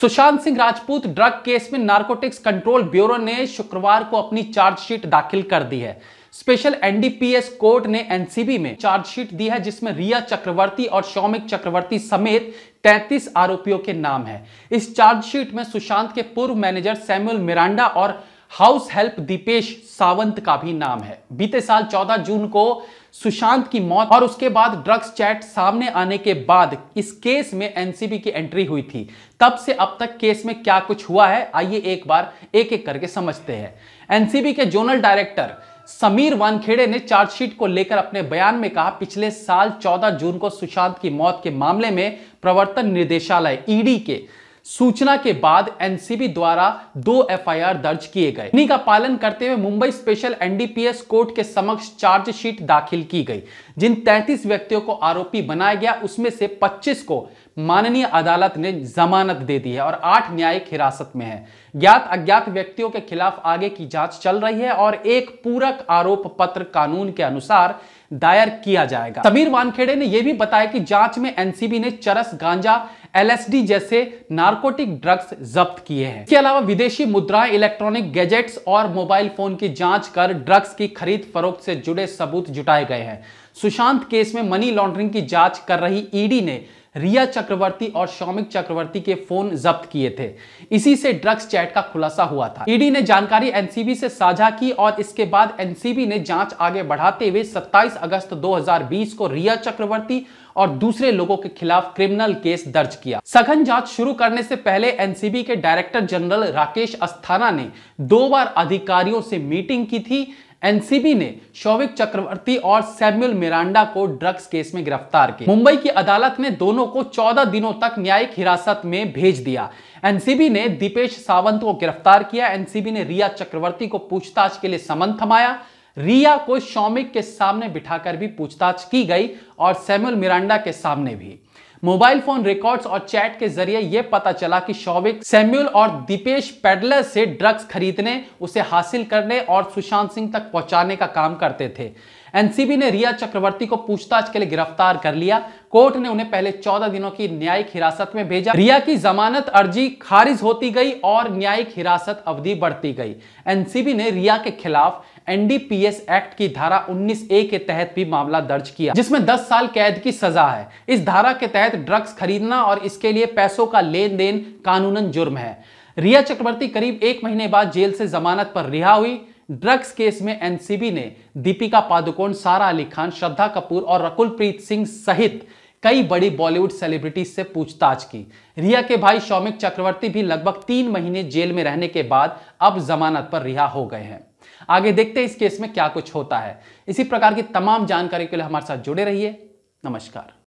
Sushant Singh Rajput drug case में narcotics control bureau ने शुक्रवार को अपनी चार्जशीट दाखिल कर दी है। स्पेशल एनडीपीएस कोर्ट ने एनसीबी में चार्जशीट दी है, जिसमें रिया चक्रवर्ती और शौमिक चक्रवर्ती समेत 33 आरोपियों के नाम है। इस चार्जशीट में सुशांत के पूर्व मैनेजर सैमुअल मिरांडा और हाउस हेल्प दीपेश सावंत का भी नाम है। बीते साल 14 जून को सुशांत की मौत और उसके बाद ड्रग्स चैट सामने आने के बाद इस केस में एनसीबी की एंट्री हुई थी। तब से अब तक केस में क्या कुछ हुआ है, आइए एक बार एक एक करके समझते हैं। एनसीबी के जोनल डायरेक्टर समीर वानखेड़े ने चार्जशीट को लेकर अपने बयान में कहा, पिछले साल 14 जून को सुशांत की मौत के मामले में प्रवर्तन निदेशालय ईडी के सूचना के बाद एनसीबी द्वारा 2 एफआईआर दर्ज किए गए। इन्हीं का पालन करते हुए मुंबई स्पेशल एनडीपीएस कोर्ट के समक्ष चार्जशीट दाखिल की गई। जिन 33 व्यक्तियों को आरोपी बनाया गया, उसमें से 25 को माननीय अदालत ने जमानत दे दी है और 8 न्यायिक हिरासत में है। ज्ञात अज्ञात व्यक्तियों के खिलाफ आगे की जांच चल रही है और एक पूरक आरोप पत्र कानून के अनुसार दायर किया जाएगा। समीर वानखेड़े ने यह भी बताया कि जांच में एनसीबी ने चरस, गांजा, एलएसडी जैसे नारकोटिक ड्रग्स जब्त किए हैं। इसके अलावा विदेशी मुद्राएं, इलेक्ट्रॉनिक गैजेट्स और मोबाइल फोन की जांच कर ड्रग्स की खरीद फरोख्त से जुड़े सबूत जुटाए गए हैं। सुशांत केस में मनी लॉन्ड्रिंग की जांच कर रही ईडी ने रिया चक्रवर्ती और शौमिक चक्रवर्ती के फोन जब्त किए थे। इसी से ड्रग्स चैट का खुलासा हुआ था। ईडी ने जानकारी एनसीबी से साझा की और इसके बाद एनसीबी ने जांच आगे बढ़ाते हुए 27 अगस्त 2020 को रिया चक्रवर्ती और दूसरे लोगों के खिलाफ क्रिमिनल केस दर्ज किया। सघन जांच शुरू करने से पहले एनसीबी के डायरेक्टर जनरल राकेश अस्थाना ने 2 बार अधिकारियों से मीटिंग की थी। एनसीबी ने शौविक चक्रवर्ती और सैमुअल मिरांडा को ड्रग्स केस में गिरफ्तार किया। मुंबई की अदालत ने दोनों को 14 दिनों तक न्यायिक हिरासत में भेज दिया। एनसीबी ने दीपेश सावंत को गिरफ्तार किया। एनसीबी ने रिया चक्रवर्ती को पूछताछ के लिए समन थमाया। रिया को शौमिक के सामने बिठाकर भी पूछताछ की गई और सैमुअल मिरांडा के सामने भी। मोबाइल फोन रिकॉर्ड्स और चैट के जरिए यह पता चला कि शौविक सैमुअल और दीपेश पेडलर से ड्रग्स खरीदने, उसे हासिल करने और सुशांत सिंह तक पहुंचाने का काम करते थे। एनसीबी ने रिया चक्रवर्ती को पूछताछ के लिए गिरफ्तार कर लिया। कोर्ट ने उन्हें पहले 14 दिनों की न्यायिक हिरासत में भेजा। रिया की जमानत अर्जी खारिज होती गई और न्यायिक हिरासत अवधि बढ़ती गई। एनसीबी ने रिया के खिलाफ एनडीपीएस एक्ट की धारा 19A के तहत भी मामला दर्ज किया, जिसमें 10 साल कैद की सजा है। इस धारा के तहत ड्रग्स खरीदना और इसके लिए पैसों का लेन देन कानूनन जुर्म है। रिया चक्रवर्ती करीब 1 महीने बाद जेल से जमानत पर रिहा हुई। ड्रग्स केस में एनसीबी ने दीपिका पादुकोण, सारा अली खान, श्रद्धा कपूर और रकुलप्रीत सिंह सहित कई बड़ी बॉलीवुड सेलिब्रिटीज से पूछताछ की। रिया के भाई शौमिक चक्रवर्ती भी लगभग 3 महीने जेल में रहने के बाद अब जमानत पर रिहा हो गए हैं। आगे देखते हैं इस केस में क्या कुछ होता है। इसी प्रकार की तमाम जानकारी के लिए हमारे साथ जुड़े रहिए। नमस्कार।